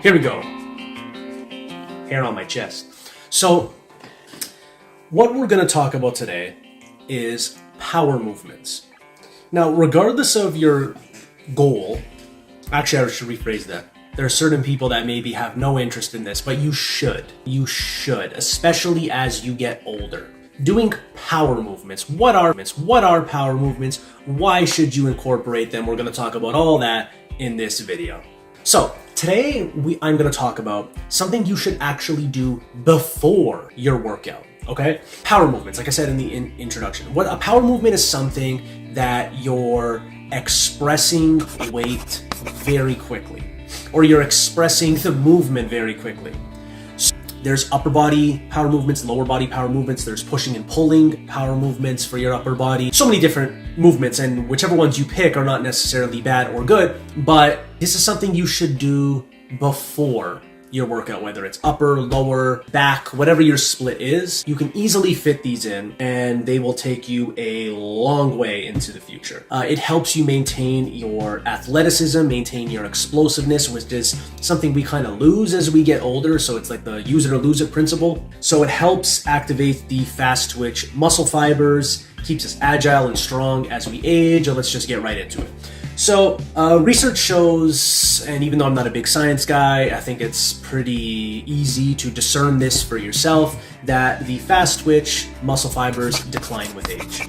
Here we go. Hair on my chest. So, what we're going to talk about today is power movements. Now, regardless of your goal, actually I should rephrase that. There are certain people that maybe have no interest in this, but you should. You should, especially as you get older. Doing power movements. What are power movements? Why should you incorporate them? We're going to talk about all that in this video. So, today I'm going to talk about something you should actually do before your workout. Okay? Power movements, like I said in the introduction. What a power movement is something that you're expressing weight very quickly, or you're expressing the movement very quickly. So there's upper body power movements, lower body power movements, there's pushing and pulling power movements for your upper body. So many different movements, and whichever ones you pick are not necessarily bad or good, but this is something you should do before your workout, whether it's upper, lower, back, whatever your split is. You can easily fit these in and they will take you a long way into the future. It helps you maintain your athleticism, maintain your explosiveness, which is something we kind of lose as we get older. So it's like the use it or lose it principle. So it helps activate the fast twitch muscle fibers, keeps us agile and strong as we age. Let's just get right into it. So, research shows, and even though I'm not a big science guy, I think it's pretty easy to discern this for yourself, that the fast twitch muscle fibers decline with age.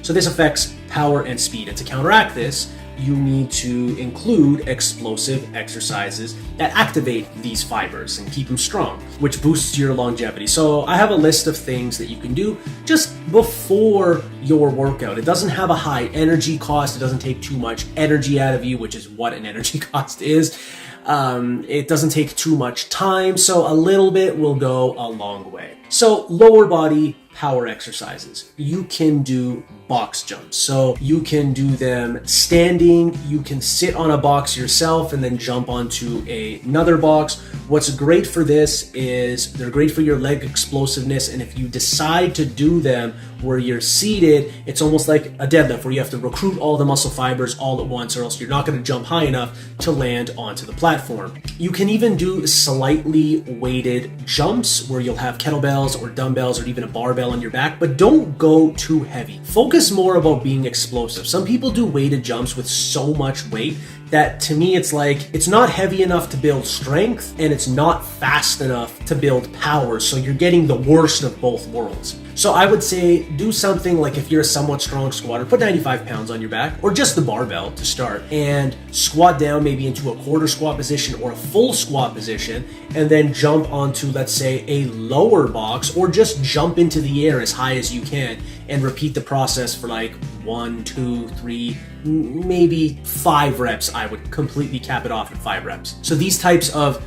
So this affects power and speed, and to counteract this, you need to include explosive exercises that activate these fibers and keep them strong, which boosts your longevity. So I have a list of things that you can do just before your workout. It doesn't have a high energy cost. It doesn't take too much energy out of you, which is what an energy cost is. It doesn't take too much time, so a little bit will go a long way. So lower body power exercises. You can do box jumps. So you can do them standing, you can sit on a box yourself and then jump onto another box. What's great for this is they're great for your leg explosiveness, and if you decide to do them where you're seated, it's almost like a deadlift where you have to recruit all the muscle fibers all at once, or else you're not going to jump high enough to land onto the platform. You can even do slightly weighted jumps where you'll have kettlebells or dumbbells or even a barbell on your back, but don't go too heavy. Focus more about being explosive. Some people do weighted jumps with so much weight that to me it's like it's not heavy enough to build strength and it's not fast enough to build power, so you're getting the worst of both worlds. So I would say do something like, if you're a somewhat strong squatter, put 95 pounds on your back or just the barbell to start and squat down maybe into a quarter squat position or a full squat position, and then jump onto, let's say, a lower box, or just jump into the air as high as you can and repeat the process for like 1, 2, 3, maybe 5 reps. I would completely cap it off at 5 reps. So these types of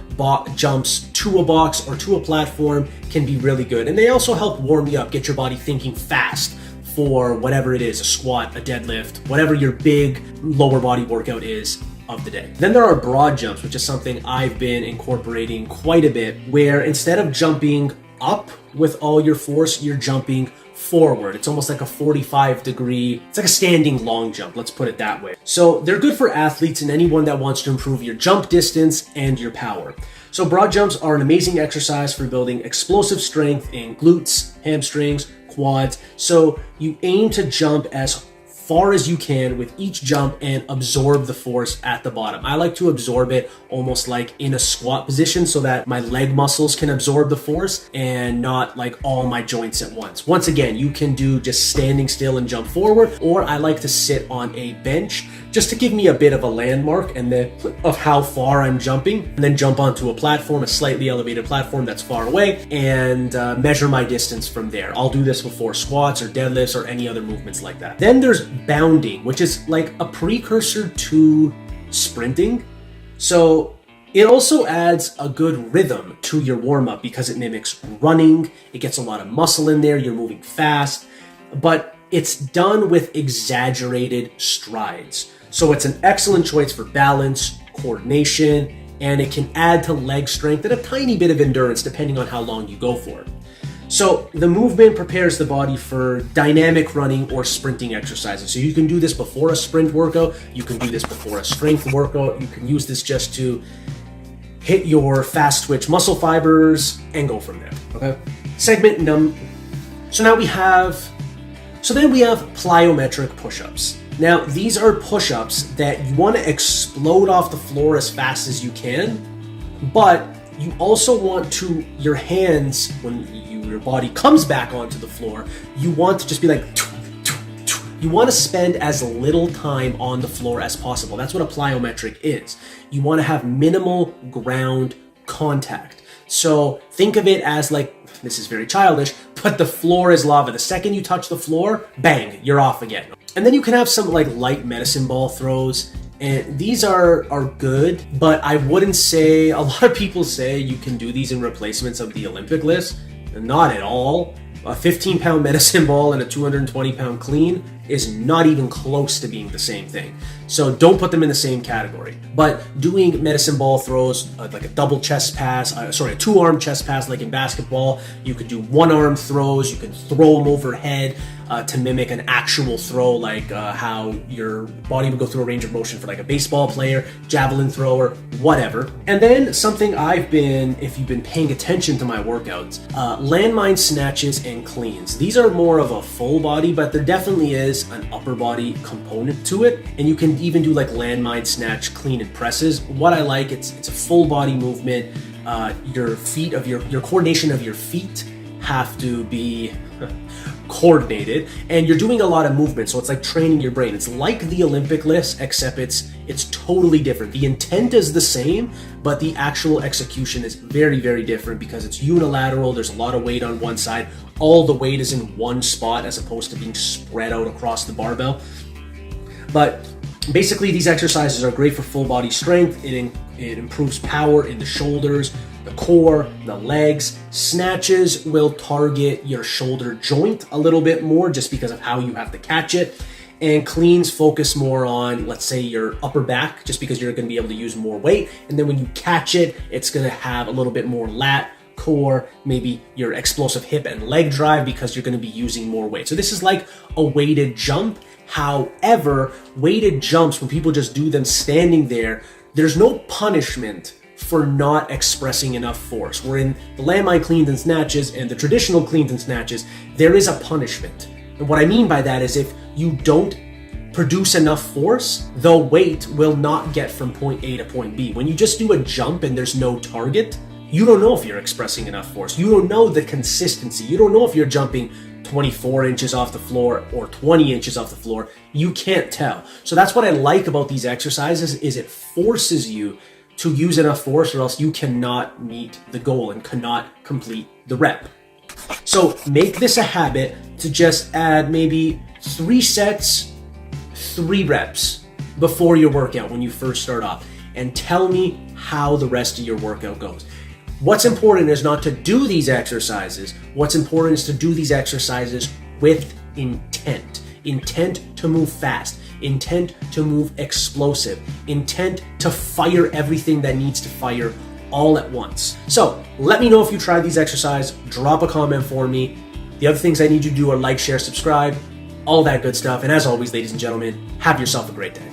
jumps to a box or to a platform can be really good, and they also help warm you up, get your body thinking fast for whatever it is, a squat, a deadlift, whatever your big lower body workout is of the day. Then there are broad jumps, which is something I've been incorporating quite a bit, where instead of jumping up with all your force, you're jumping forward. It's almost like a 45-degree, it's like a standing long jump, let's put it that way. So they're good for athletes and anyone that wants to improve your jump distance and your power. So broad jumps are an amazing exercise for building explosive strength in glutes, hamstrings, quads. So you aim to jump as far as you can with each jump and absorb the force at the bottom. I like to absorb it almost like in a squat position so that my leg muscles can absorb the force and not like all my joints at once. Once again, you can do just standing still and jump forward, or I like to sit on a bench just to give me a bit of a landmark and then of how far I'm jumping, and then jump onto a platform, a slightly elevated platform that's far away, and measure my distance from there. I'll do this before squats or deadlifts or any other movements like that. Then there's bounding, which is like a precursor to sprinting. So it also adds a good rhythm to your warm-up because it mimics running. It gets a lot of muscle in there. You're moving fast, but it's done with exaggerated strides. So it's an excellent choice for balance, coordination, and it can add to leg strength and a tiny bit of endurance depending on how long you go for. So the movement prepares the body for dynamic running or sprinting exercises. So you can do this before a sprint workout, you can do this before a strength workout, you can use this just to hit your fast twitch muscle fibers, and go from there, okay? So then we have plyometric push-ups. Now, these are push-ups that you want to explode off the floor as fast as you can, but you also want your hands, when your body comes back onto the floor, you want to just be like, you want to spend as little time on the floor as possible. That's what a plyometric is. You want to have minimal ground contact. So think of it as like, this is very childish, but the floor is lava. The second you touch the floor, bang, you're off again. And then you can have some like light medicine ball throws. And these are good, but I wouldn't say, a lot of people say you can do these in replacements of the Olympic list. Not at all. A 15-pound medicine ball and a 220-pound clean is not even close to being the same thing. So don't put them in the same category. But doing medicine ball throws, like a double chest pass, a 2-arm chest pass like in basketball, you could do 1-arm throws, you can throw them overhead to mimic an actual throw, like how your body would go through a range of motion for like a baseball player, javelin thrower, whatever. And then something if you've been paying attention to my workouts, landmine snatches and cleans. These are more of a full body, but there definitely is an upper body component to it. And you can even do like landmine snatch, clean, and presses. What I like, it's a full body movement. Your coordination of your feet have to be coordinated, and you're doing a lot of movement, so it's like training your brain. It's like the Olympic list, except it's totally different. The intent is the same, but the actual execution is very, very different because it's unilateral. There's a lot of weight on one side. All the weight is in one spot as opposed to being spread out across the barbell. But basically, these exercises are great for full body strength. It improves power in the shoulders, the core, the legs. Snatches will target your shoulder joint a little bit more just because of how you have to catch it. And cleans focus more on, let's say, your upper back, just because you're going to be able to use more weight. And then when you catch it, it's going to have a little bit more lat, core, maybe your explosive hip and leg drive because you're going to be using more weight. So this is like a weighted jump. However, weighted jumps, when people just do them standing there, there's no punishment for not expressing enough force. Where in the landmine cleans and snatches and the traditional cleans and snatches, there is a punishment. And what I mean by that is if you don't produce enough force, the weight will not get from point A to point B. When you just do a jump and there's no target, you don't know if you're expressing enough force. You don't know the consistency. You don't know if you're jumping 24 inches off the floor or 20 inches off the floor. You can't tell. So that's what I like about these exercises, is it forces you to use enough force or else you cannot meet the goal and cannot complete the rep. So make this a habit to just add maybe 3 sets, 3 reps before your workout when you first start off, and tell me how the rest of your workout goes. What's important is not to do these exercises. What's important is to do these exercises with intent. Intent to move fast. Intent to move explosive. Intent to fire everything that needs to fire all at once. So let me know if you tried these exercises. Drop a comment for me. The other things I need you to do are like, share, subscribe, all that good stuff. And as always, ladies and gentlemen, have yourself a great day.